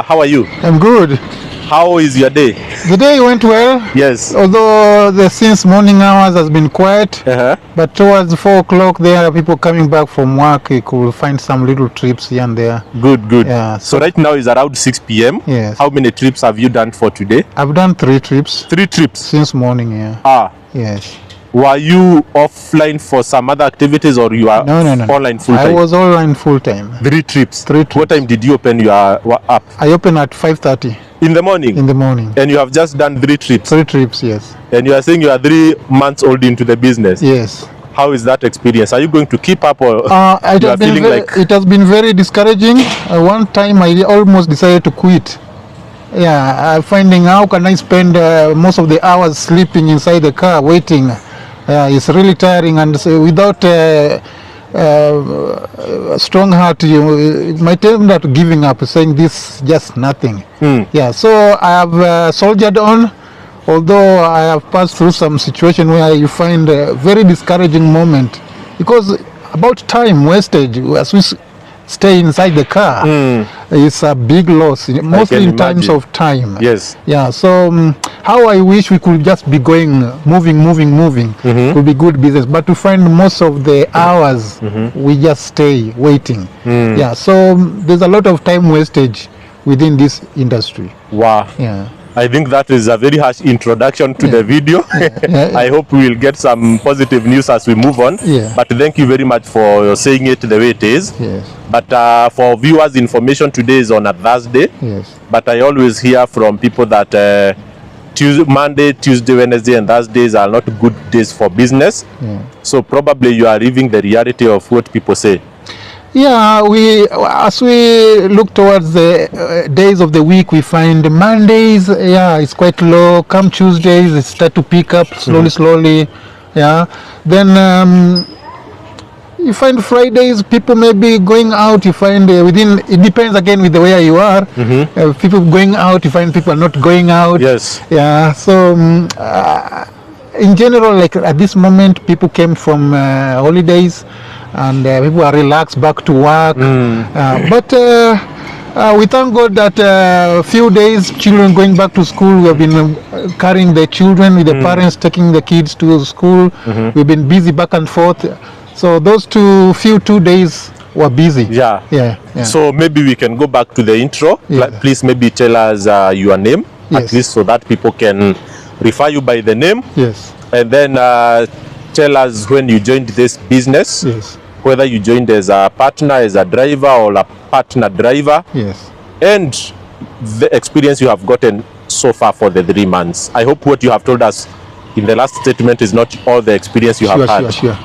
how are you? I'm good. How is your day? The day went well. Yes. Although since morning hours has been quiet, but towards 4 o'clock there are people coming back from work. You could find some little trips here and there. Good. Yeah. So right now is around 6 p.m. Yes. How many trips have you done for today? I've done 3 trips. 3 trips? Since morning, yeah. Ah. Yes. Were you offline for some other activities or you are online full time? I was online full time. 3 trips? 3 trips. What time did you open your app? I opened at 5:30. In the morning? In the morning. And you have just done 3 trips? 3 trips, yes. And you are saying you are 3 months old into the business? Yes. How is that experience? Are you going to keep up or you are feeling like... It has been very discouraging. One time I almost decided to quit. Yeah, finding how can I spend most of the hours sleeping inside the car waiting. It's really tiring, and so without a strong heart, you might end up giving up, saying this just nothing. Yeah, so I have soldiered on, although I have passed through some situation where you find a very discouraging moment, because about time wastage as we stay inside the car is a big loss, mostly in terms of time. Yes. Yeah, so how I wish we could just be moving. Could be good business, but to find most of the hours we just stay waiting. Yeah, so there's a lot of time wastage within this industry. Wow. Yeah. I think that is a very harsh introduction to the video. I hope we will get some positive news as we move on. But thank you very much for saying it the way it is. Yes. But for viewers, information today is on a Thursday. Yes. But I always hear from people that Monday, Tuesday, Wednesday and Thursdays are not good days for business. So probably you are living the reality of what people say. Yeah, as we look towards the days of the week, we find Mondays, it's quite low. Come Tuesdays, it start to pick up slowly. Yeah, then you find Fridays, people may be going out. You find it depends again with the way you are. People going out, you find people are not going out. Yes. Yeah. So in general, like at this moment, people came from holidays. And people are relaxed back to work. But we thank God that a few days, children going back to school, we have been carrying the children with the parents, taking the kids to school. We've been busy back and forth. So those 2 days were busy. Yeah. So maybe we can go back to the intro. Please maybe tell us your name, at least so that people can refer you by the name. Yes. And then tell us when you joined this business. Yes. Whether you joined as a partner, as a driver, or a partner driver. Yes. And the experience you have gotten so far for the 3 months. I hope what you have told us in the last statement is not all the experience you have had. Sure.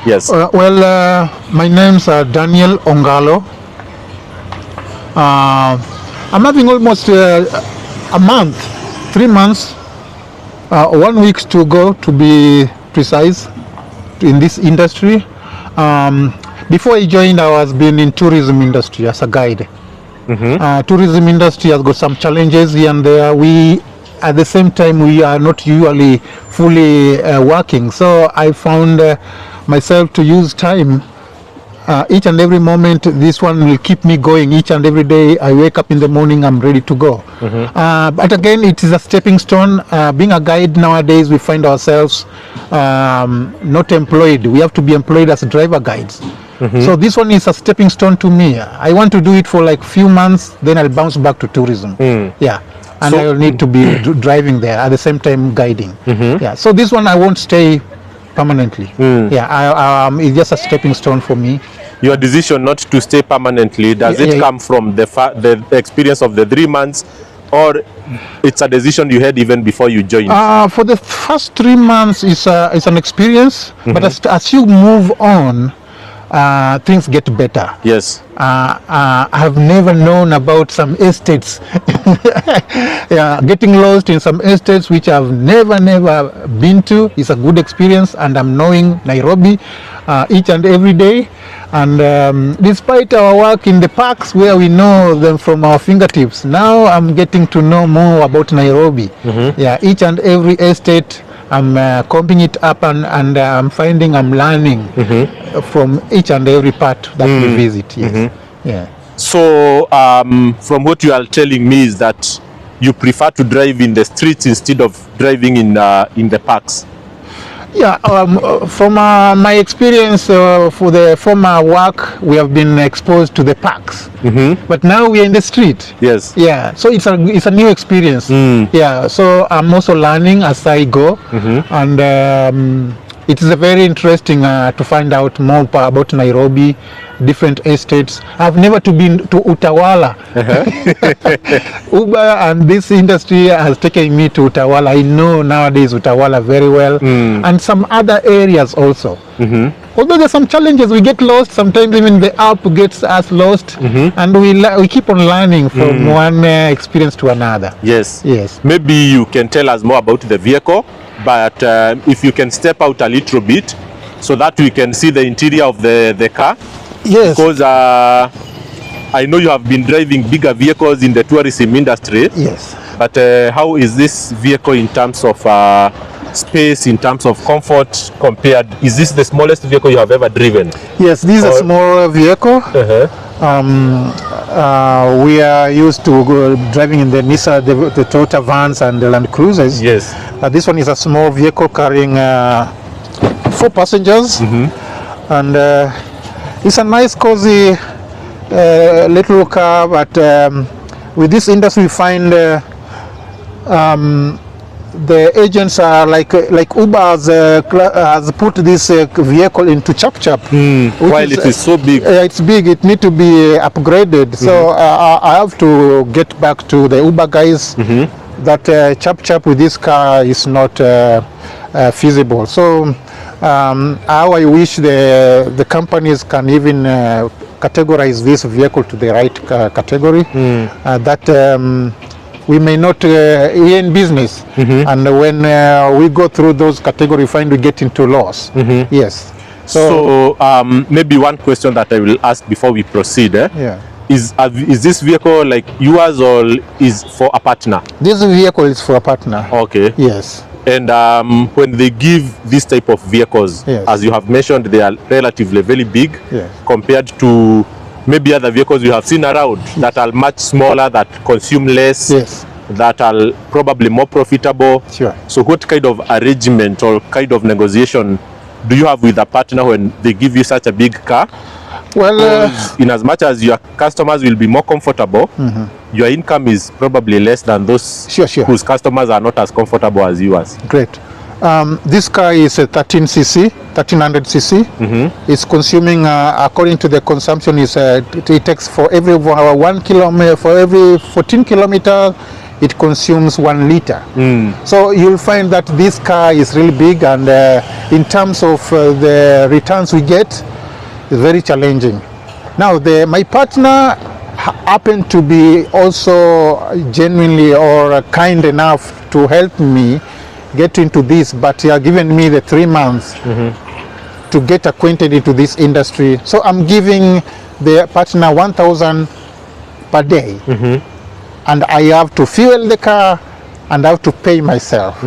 Yes. My name's Daniel Ongalo. I'm having almost a month, 3 months, 1 week to go, to be precise, in this industry. Before I joined, I was been in tourism industry as a guide. Tourism industry has got some challenges here and there. At the same time, we are not usually fully working. So I found myself to use time each and every moment. This one will keep me going. Each and every day I wake up in the morning, I'm ready to go. But again, it is a stepping stone. Being a guide nowadays, we find ourselves not employed. We have to be employed as driver guides. So this one is a stepping stone to me. I want to do it for like few months, then I'll bounce back to tourism. And I'll need to be driving there at the same time guiding. So this one I won't stay permanently. It's just a stepping stone for me. Your decision not to stay permanently, does it come from the experience of the 3 months, or it's a decision you had even before you joined? For the first 3 months, it's an experience, but as you move on, things get better. Yes. I have never known about some estates. Getting lost in some estates which I've never been to is a good experience, and I'm knowing Nairobi each and every day. And despite our work in the parks where we know them from our fingertips, now I'm getting to know more about Nairobi. Each and every estate, I'm comping it up, and I'm finding I'm learning from each and every part that we visit. So from what you are telling me is that you prefer to drive in the streets instead of driving in the parks. Yeah, from my experience for the former work, we have been exposed to the parks, but now we are in the street. Yes. Yeah, so it's a new experience. Yeah, so I'm also learning as I go, and it is a very interesting to find out more about Nairobi, different estates. I've never been to Utawala. Uber and this industry has taken me to Utawala. I know nowadays Utawala very well, and some other areas also. Although there's some challenges, we get lost. Sometimes even the app gets us lost, and we keep on learning from one experience to another. Yes. Yes. Maybe you can tell us more about the vehicle, but if you can step out a little bit so that we can see the interior of the car. Yes. Because I know you have been driving bigger vehicles in the tourism industry. Yes. But how is this vehicle in terms of space, in terms of comfort compared? Is this the smallest vehicle you have ever driven? Yes, this is a small vehicle. We are used to driving in the Nissan, the Toyota vans and the Land Cruisers. Yes. This one is a small vehicle carrying 4 passengers, and it's a nice, cozy little car. But with this industry, we find the agents are like Uber has put this vehicle into chap, while it is so big. It's big. It need to be upgraded. So I have to get back to the Uber guys that chap with this car is not feasible. So how I wish the companies can even categorize this vehicle to the right category, that we may not, we're in business, and when we go through those categories, find we get into loss. Yes. So maybe one question that I will ask before we proceed, is this vehicle like yours or is for a partner? This vehicle is for a partner. Okay. Yes. And when they give this type of vehicles, as you have mentioned, they are relatively very big compared to maybe other vehicles you have seen around that are much smaller, that consume less, that are probably more profitable. Sure. So what kind of arrangement or kind of negotiation do you have with a partner when they give you such a big car? Well, in as much as your customers will be more comfortable, your income is probably less than those whose customers are not as comfortable as yours. Great. This car is a 1300 cc. It's consuming, according to the consumption, it takes for every 1 kilometer, for every 14 kilometers, it consumes 1 liter. So you'll find that this car is really big, and in terms of the returns we get, it's very challenging. Now, my partner happened to be also genuinely or kind enough to help me get into this, but he has given me the 3 months to get acquainted into this industry. So I'm giving the partner 1,000 per day, and I have to fuel the car and I have to pay myself.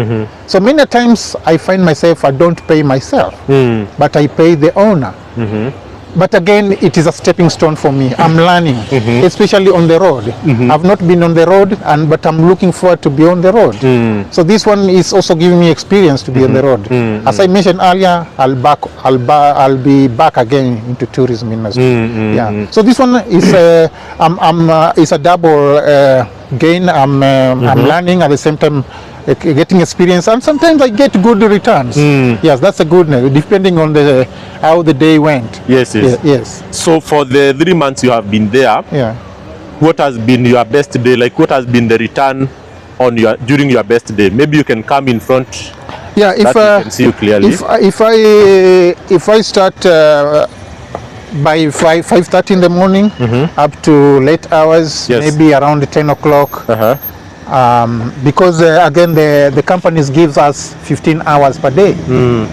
So many times I find myself I don't pay myself, but I pay the owner. But again, it is a stepping stone for me. I'm learning, especially on the road. I've not been on the road, but I'm looking forward to be on the road. So this one is also giving me experience to be on the road. As I mentioned earlier, I'll be back again into tourism industry. Yeah. So this one is is a double gain. I'm learning at the same time, getting experience, and sometimes I get good returns. Yes, that's a good news, depending on how the day went. Yes. So for the 3 months you have been there, what has been your best day? Like, what has been the return on during your best day? Maybe you can come in front. Yeah, if we can see you clearly. If I start by 5:30 in the morning up to late hours, maybe around 10 o'clock. Because again the companies gives us 15 hours per day.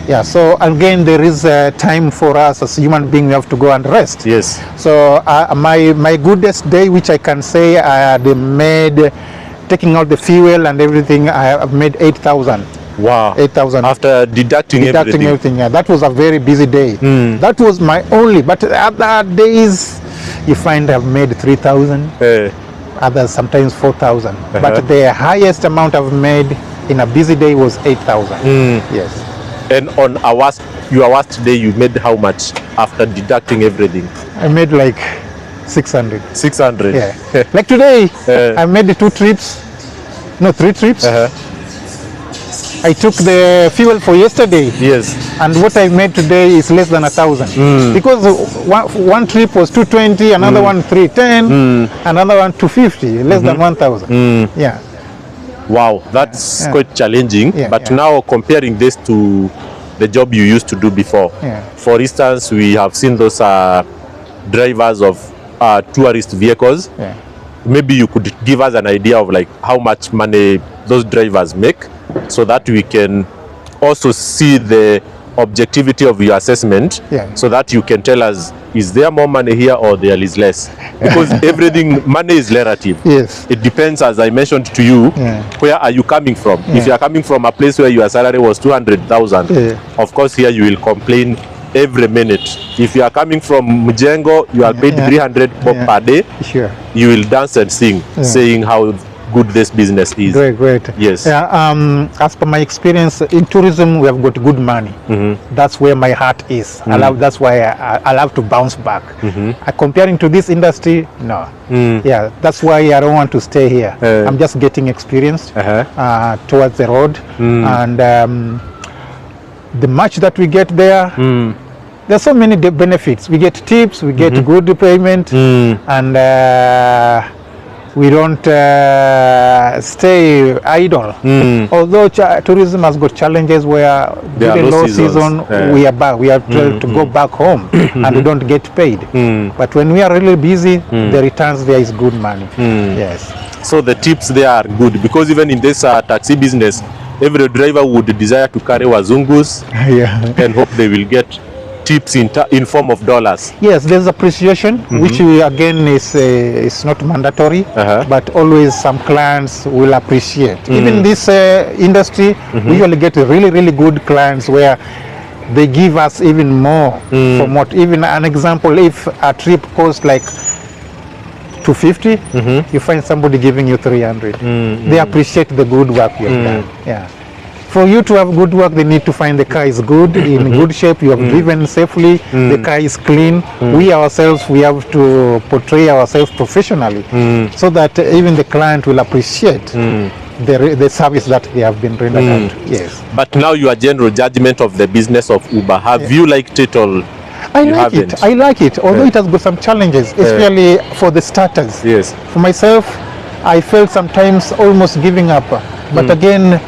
Yeah, so again there is time for us as human beings. We have to go and rest. So my goodest day, which I can say I had made, taking out the fuel and everything, I have made 8,000. Wow. 8,000 after deducting everything. Yeah, that was a very busy day. That was my only, but other days you find have made 3,000, others sometimes 4,000. But the highest amount I've made in a busy day was 8,000. Yes. And on your worst day, you made how much after deducting everything? I made like 600. 600. Yeah. Like today, I made 3 trips. I took the fuel for yesterday. Yes. And what I made today is less than 1,000. Because one trip was 220, another one 310, another one 250, less than 1,000. Yeah. Wow, that's quite challenging. But now comparing this to the job you used to do before. For instance, we have seen those drivers of tourist vehicles. Maybe you could give us an idea of like how much money those drivers make, so that we can also see the objectivity of your assessment, so that you can tell us, is there more money here or there is less? Because everything, money is relative. Yes. It depends, as I mentioned to you, where are you coming from? If you are coming from a place where your salary was 200,000, of course here you will complain every minute. If you are coming from Mujengo, you are paid 300 per day, you will dance and sing, saying how good this business is. Great. Yes. As per my experience in tourism, we have got good money. That's where my heart is. That's why I love to bounce back. Comparing to this industry, no. Yeah, that's why I don't want to stay here. I'm just getting experienced towards the road, and the much that we get there, there's so many benefits. We get tips, we get good payment, and we don't stay idle. Although tourism has got challenges where during low season we are back. We have to go back home and we don't get paid. But when we are really busy, the returns there is good money. Yes. So the tips there are good, because even in this taxi business, every driver would desire to carry wazungus and hope they will get tips in form of dollars. Yes, there's appreciation, which again is not mandatory, but always some clients will appreciate. Even this industry, we usually get really good clients where they give us even more from what, even an example, if a trip costs like 250, you find somebody giving you 300. They appreciate the good work you have done. Yeah. For you to have good work, they need to find the car is good, in good shape, you have driven safely, the car is clean. We ourselves, we have to portray ourselves professionally, so that even the client will appreciate the service that they have been rendered out. Yes. But now your general judgment of the business of Uber, have you liked it all? I like it, although it has got some challenges, especially for the starters. Yes. For myself, I felt sometimes almost giving up. But again,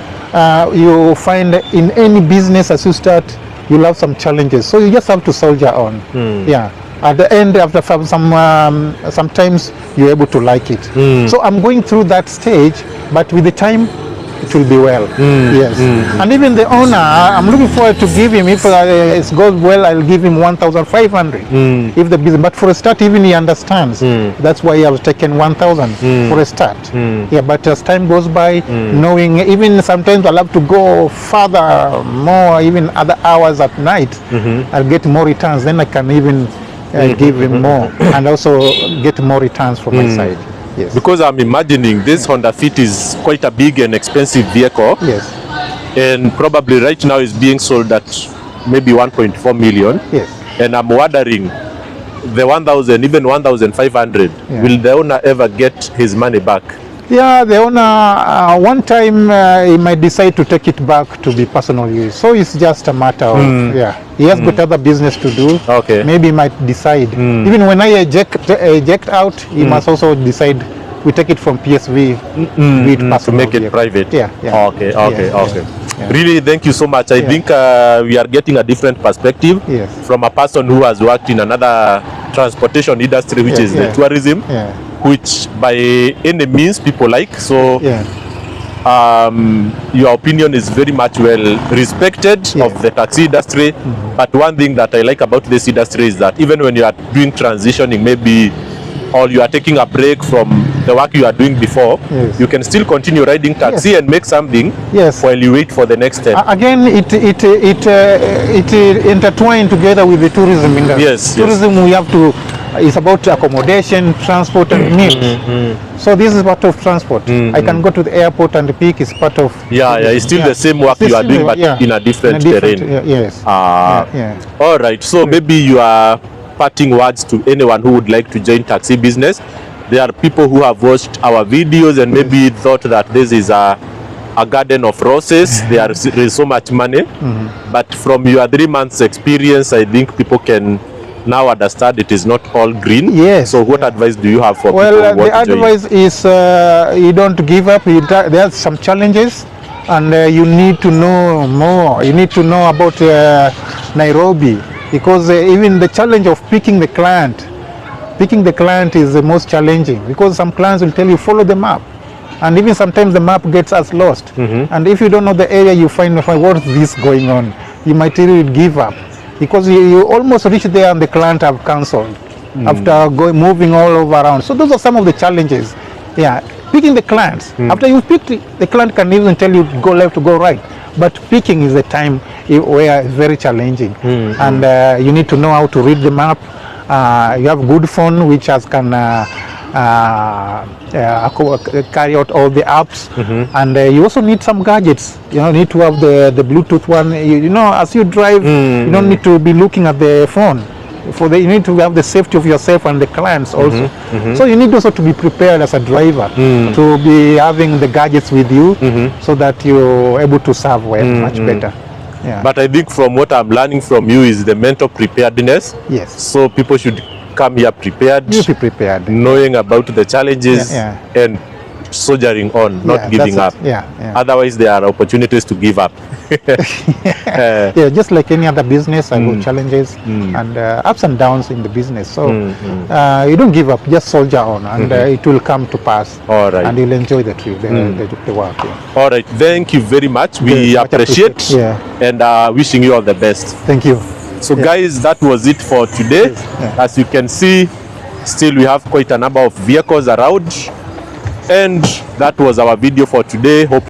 you find in any business as you start, you'll have some challenges. So you just have to soldier on. Yeah. At the end, after sometimes you're able to like it. So I'm going through that stage, but with the time, it will be well. Yes. And even the owner, I'm looking forward to give him, if it goes well, I'll give him 1,500 if the business. But for a start, even he understands. That's why I've taken 1,000 for a start. Yeah, but as time goes by, knowing, even sometimes I'll have to go further, more, even other hours at night, I'll get more returns. Then I can even give him more and also get more returns from my side. Yes. Because I'm imagining this Honda Fit is quite a big and expensive vehicle. Yes. And probably right now is being sold at maybe 1.4 million. Yes. And I'm wondering, the 1,000, even 1,500, will the owner ever get his money back? Yeah, the owner, one time he might decide to take it back to be personal use. So it's just a matter of, he has got other business to do. Okay. Maybe he might decide. Even when I eject out, he must also decide, we take it from PSV to make it private. Yeah. Okay. Really, thank you so much. I think we are getting a different perspective from a person who has worked in another transportation industry, which is the tourism. Which by any means people like. So your opinion is very much well respected of the taxi industry. But one thing that I like about this industry is that even when you are doing transitioning, maybe, or you are taking a break from the work you are doing before, you can still continue riding taxi and make something while you wait for the next step. Again, it intertwined together with the tourism industry. Tourism, we have to It's about accommodation, transport, and meals. So this is part of transport. I can go to the airport and pick is part of. It's still the same work you are doing, but in a different terrain. Yes. All right. So maybe you are parting words to anyone who would like to join taxi business. There are people who have watched our videos and maybe thought that this is a garden of roses. There is so much money, but from your 3 months experience, I think people can now understand it is not all green. Yes. So what advice do you have for people who want the to join? advice is you don't give up. There are some challenges, and you need to know more. You need to know about Nairobi, because even the challenge of picking the client is the most challenging, because some clients will tell you follow the map, and even sometimes the map gets us lost. And if you don't know the area, you find what is this going on, you might really give up, because you almost reach there and the client have cancelled after moving all over around. So those are some of the challenges. Picking the clients. After you pick the client can even tell you go left to go right, but picking is the time where it's very challenging. And you need to know how to read the map. You have good phone which can carry out all the apps, and you also need some gadgets. You need to have the Bluetooth one. As you drive, you don't need to be looking at the phone. You need to have the safety of yourself and the clients also. So you need also to be prepared as a driver to be having the gadgets with you, so that you're able to serve well, much better. But I think from what I'm learning from you is the mental preparedness. Yes. So people should come here prepared. You be prepared. Knowing about the challenges and soldiering on, not giving up. Otherwise, there are opportunities to give up. Just like any other business, I have challenges and ups and downs in the business. So you don't give up, just soldier on, and it will come to pass. All right. And you'll enjoy the trip, the work. All right. Thank you very much. We appreciate and wishing you all the best. Thank you. So guys, that was it for today. As you can see, still we have quite a number of vehicles around, and that was our video for today. Hope